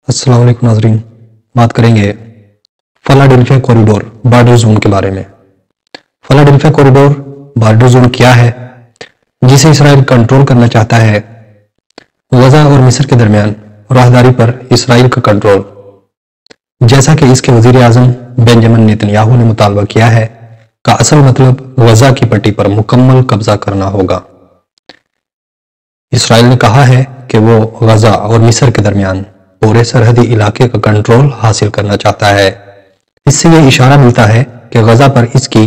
अस्सलाम वालेकुम नाज़रीन, बात करेंगे फिलाडेल्फिया कॉरिडोर बॉर्डर जोन के बारे में। फिलाडेल्फिया कॉरिडोर बॉर्डर जोन क्या है जिसे इसराइल कंट्रोल करना चाहता है? गजा और मिस्र के दरमियान राहदारी पर इसराइल का कंट्रोल, जैसा कि इसके वजीर आजम बेंजामिन नेतन्याहू ने मुतालबा किया है, का असल मतलब गजा की पट्टी पर मुकम्मल कब्जा करना होगा। इसराइल ने कहा है कि वो गजा और मिस्र के दरमियान पूरे सरहदी इलाके का कंट्रोल हासिल करना चाहता है। इससे यह इशारा मिलता है कि गजा पर इसकी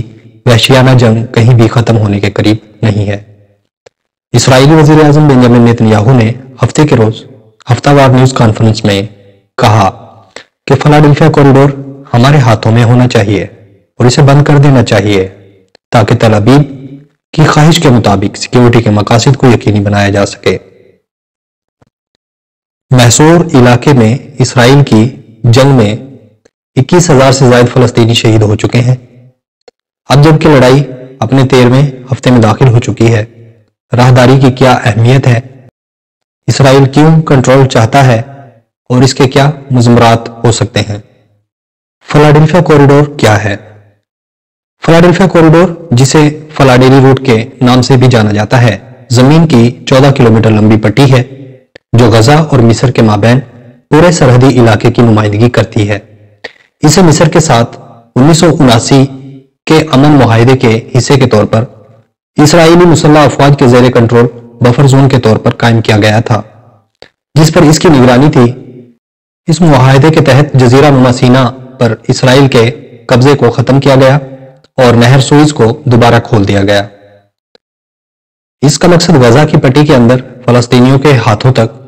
वहशियाना जंग कहीं भी खत्म होने के करीब नहीं है। इसराइली वजीर आजम बेंजामिन नेतन्याहू ने हफ्ते के रोज हफ्तावार न्यूज कॉन्फ्रेंस में कहा कि फिलाडेल्फिया कॉरिडोर हमारे हाथों में होना चाहिए और इसे बंद कर देना चाहिए ताकि तल अबीब की ख्वाहिश के मुताबिक सिक्योरिटी के मकासद को यकीनी बनाया जा सके। मैसूर इलाके में इसराइल की जंग में 21,000 से ज्यादा फलस्तीनी शहीद हो चुके हैं। अब जबकि लड़ाई अपने 13वें हफ्ते में दाखिल हो चुकी है, राहदारी की क्या अहमियत है, इसराइल क्यों कंट्रोल चाहता है और इसके क्या मुज़मरात हो सकते हैं? फिलाडेल्फिया कॉरिडोर क्या है? फिलाडेल्फिया कॉरिडोर, जिसे फिलाडेली रूट के नाम से भी जाना जाता है, जमीन की 14 किलोमीटर लंबी पट्टी है जो गजा और मिस्र के माबैन पूरे सरहदी इलाके की नुमाइंदगी करती है। इसे मिस्र के साथ 1979 के अमन मुआहदे के हिस्से के तौर पर इसराइली मुसल्लह अफवाज के जेर कंट्रोल बफर जोन के तौर पर कायम किया गया था, जिस पर इसकी निगरानी थी। इस मुआहदे के तहत जजीरा नुमा सीना पर इसराइल के कब्जे को खत्म किया गया और नहर सुइज को दोबारा खोल दिया गया। इसका मकसद गजा की पट्टी के अंदर फलस्तीनियों के हाथों तक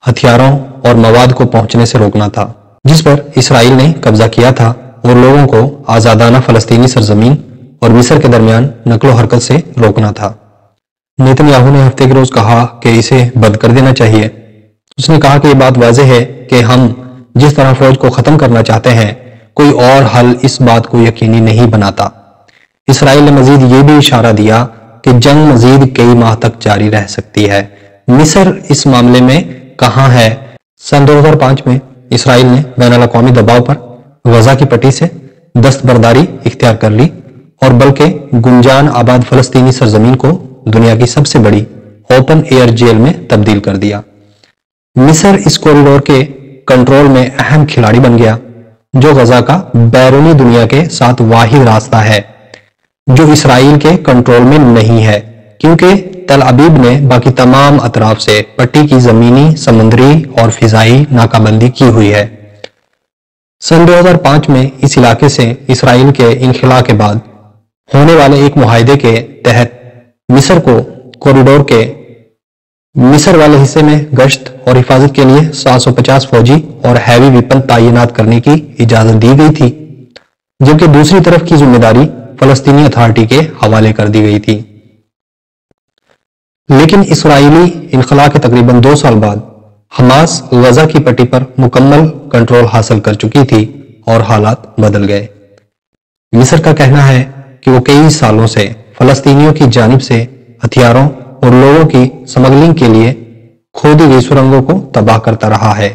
हथियारों और मवाद को पहुंचने से रोकना था, जिस पर इसराइल ने कब्जा किया था, और लोगों को आजादाना फलस्तीनी सरजमीन और मिस्र के दरमियान नकलो हरकत से रोकना था। नेतन्याहू ने हफ्ते के रोज कहा कि इसे बंद कर देना चाहिए। उसने कहा कि यह बात वाज़ेह है कि हम जिस तरह फौज को खत्म करना चाहते हैं, कोई और हल इस बात को यकीनी नहीं बनाता। इसराइल ने मजीद ये भी इशारा दिया कि जंग मजीद कई माह तक जारी रह सकती है। मिस्र इस मामले में कहां है? सन 2005 में इसराइल ने बैनुल अक़वामी दबाव पर गजा की पट्टी से दस्तबरदारी इख्तियार कर ली और बल्कि गुंजान आबाद फलस्तीनी सरजमीन को दुनिया की सबसे बड़ी ओपन एयर जेल में तब्दील कर दिया। मिस्र इस कॉरिडोर के कंट्रोल में अहम खिलाड़ी बन गया, जो गजा का बैरूनी दुनिया के साथ वाहिद रास्ता है जो इसराइल के कंट्रोल में नहीं है, क्योंकि तल अबीब ने बाकी तमाम अतराफ से पट्टी की जमीनी, समुद्री और फिजाई नाकाबंदी की हुई है। सन 2005 में इस इलाके से इसराइल के इनखिला के बाद होने वाले एक मुआहदे के तहत मिस्र को कॉरिडोर के मिस्र वाले हिस्से में गश्त और हिफाजत के लिए 750 फौजी और हैवी वेपन तैनात करने की इजाजत दी गई थी, जबकि दूसरी तरफ की जिम्मेदारी फलस्तीनी अथॉरिटी के हवाले कर दी गई थी। लेकिन इसराइली इनखला के तकरीबन 2 साल बाद हमास गजा की पट्टी पर मुकम्मल कंट्रोल हासिल कर चुकी थी और हालात बदल गए। मिस्र का कहना है कि वो कई सालों से फलस्तीनियों की जानिब से हथियारों और लोगों की स्मगलिंग के लिए खोदी गई सुरंगों को तबाह करता रहा है,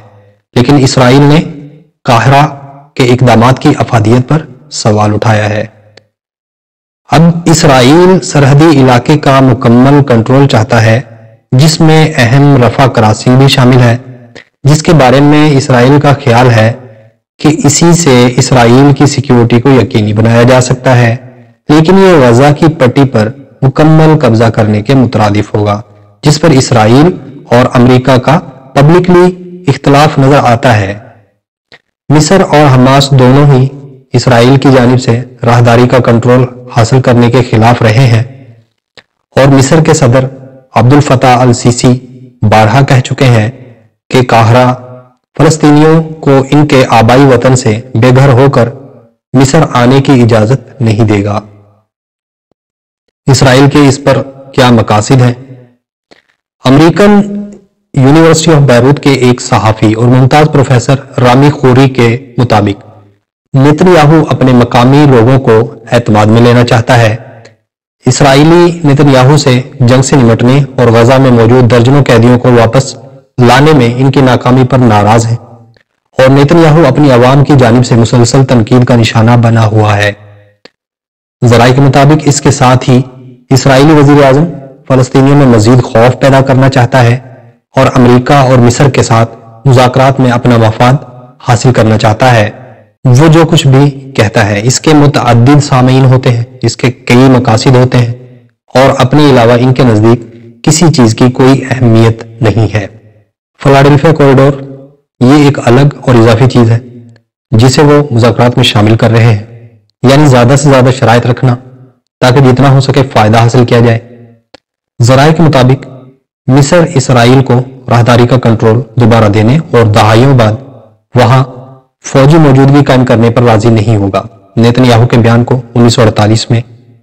लेकिन इसराइल ने काहिरा के इकदामात की अफादियत पर सवाल उठाया है। अब इसराइल सरहदी इलाके का मुकम्मल कंट्रोल चाहता है, जिसमें अहम रफा क्रॉसिंग भी शामिल है, जिसके बारे में इसराइल का ख्याल है कि इसी से इसराइल की सिक्योरिटी को यकीनी बनाया जा सकता है। लेकिन ये गजा की पट्टी पर मुकम्मल कब्जा करने के मुतरादिफ होगा, जिस पर इसराइल और अमेरिका का पब्लिकली इख्तलाफ नजर आता है। मिस्र और हमास दोनों ही इसराइल की जानिब से राहदारी का कंट्रोल हासिल करने के खिलाफ रहे हैं, और मिस्र के सदर अब्दुल फताह अल सीसी बारहा कह चुके हैं कि काहिरा फलस्तीनियों को इनके आबाई वतन से बेघर होकर मिस्र आने की इजाजत नहीं देगा। इसराइल के इस पर क्या मकासद हैं? अमेरिकन यूनिवर्सिटी ऑफ बैरूत के एक सहाफी और मुमताज प्रोफेसर रामी खूरी के मुताबिक नेतन्याहू अपने मकामी लोगों को एतमाद में लेना चाहता है। इसराइली नेतन्याहू से जंग से निपटने और गजा में मौजूद दर्जनों कैदियों को वापस लाने में इनकी नाकामी पर नाराज हैं اور نیتن اپنی عوام کی جانب سے مسلسل تنقید کا نشانہ بنا ہوا ہے۔ ذرائع کے مطابق اس کے ساتھ ہی اسرائیلی وزیر اعظم فلسطینیوں میں مزید خوف پیدا کرنا چاہتا ہے اور امریکہ اور مصر کے ساتھ مذاکرات میں اپنا مفاد حاصل کرنا چاہتا ہے۔ وہ جو کچھ بھی کہتا ہے اس کے متعدد سامعین ہوتے ہیں، اس کے کئی مقاصد ہوتے ہیں اور اپنے علاوہ ان کے نزدیک کسی چیز کی کوئی اہمیت نہیں ہے۔ فلاڈیلفیا کوریڈور یہ ایک الگ اور اضافی چیز ہے جسے وہ مذاکرات میں شامل کر رہے ہیں، یعنی زیادہ سے زیادہ شرائط رکھنا تاکہ جتنا ہو سکے فائدہ حاصل کیا جائے۔ ذرائع کے مطابق مصر اسرائیل کو راہداری کا کنٹرول دوبارہ دینے اور دہائیوں بعد وہاں فوجی موجودگی قائم کرنے پر راضی نہیں ہوگا۔ نیتن یاہو کے بیان کو 1948 میں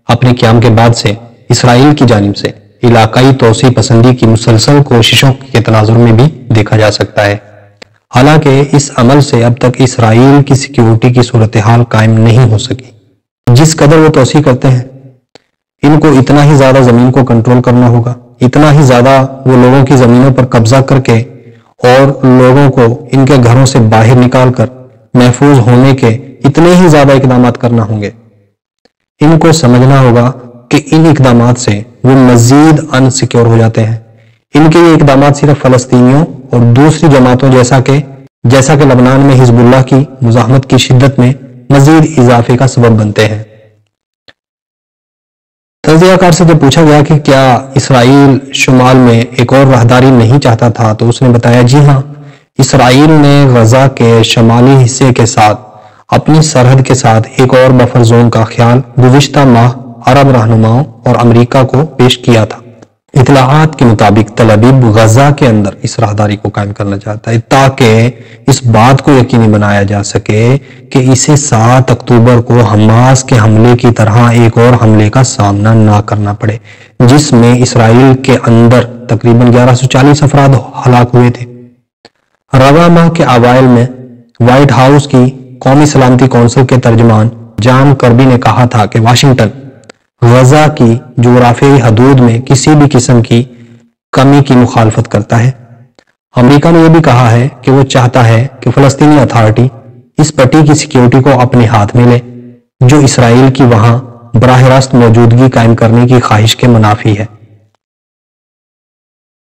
اپنے قیام کے بعد سے اسرائیل کی جانب سے علاقائی توسیع پسندی کی مسلسل کوششوں کے تناظر میں بھی دیکھا جا سکتا ہے، حالانکہ اس عمل سے اب تک اسرائیل کی سیکیورٹی کی صورتحال قائم نہیں ہو سکی۔ جس قدر وہ توسیع کرتے ہیں ان کو اتنا ہی زیادہ زمین کو کنٹرول کرنا ہوگا، اتنا ہی زیادہ وہ لوگوں کی زمینوں پر قبضہ کر کے اور لوگوں کو ان کے گھروں سے باہر نکال کر محفوظ ہونے کے اتنے ہی زیادہ اقدامات کرنا ہوں گے۔ ان کو سمجھنا ہوگا کہ ان اقدامات سے وہ مزید انسیکیور ہو جاتے ہیں۔ ان کے یہ اقدامات صرف فلسطینیوں اور دوسری جماعتوں جیسا کہ لبنان میں حزب اللہ کی مزاحمت کی شدت میں مزید اضافے کا سبب بنتے ہیں۔ تجزیہ کار سے جب پوچھا گیا کہ کیا اسرائیل شمال میں ایک اور راہداری نہیں چاہتا تھا تو اس نے بتایا جی ہاں، اسرائیل نے غزہ کے شمالی حصے کے ساتھ اپنی سرحد کے ساتھ ایک اور بفر زون کا خیال گزشتہ ماہ عرب رہنماؤں اور امریکہ کو پیش کیا تھا۔ اطلاعات کے مطابق تل ابیب غزہ کے اندر اس راہداری کو قائم کرنا چاہتا ہے تاکہ اس بات کو یقینی بنایا جا سکے کہ اسے 7 اکتوبر کو حماس کے حملے کی طرح ایک اور حملے کا سامنا نہ کرنا پڑے جس میں اسرائیل کے اندر تقریباً 1140 افراد ہلاک ہوئے تھے۔ رواں ماہ کے اوائل میں وائٹ ہاؤس کی قومی سلامتی کونسل کے ترجمان جان کربی نے کہا تھا کہ واشنگٹن غزہ کی جغرافیائی حدود میں کسی بھی قسم کی کمی کی مخالفت کرتا ہے۔ امریکہ نے یہ بھی کہا ہے کہ وہ چاہتا ہے کہ فلسطینی اتھارٹی اس پٹی کی سیکیورٹی کو اپنے ہاتھ میں لے جو اسرائیل کی وہاں براہ راست موجودگی قائم کرنے کی خواہش کے منافی ہے۔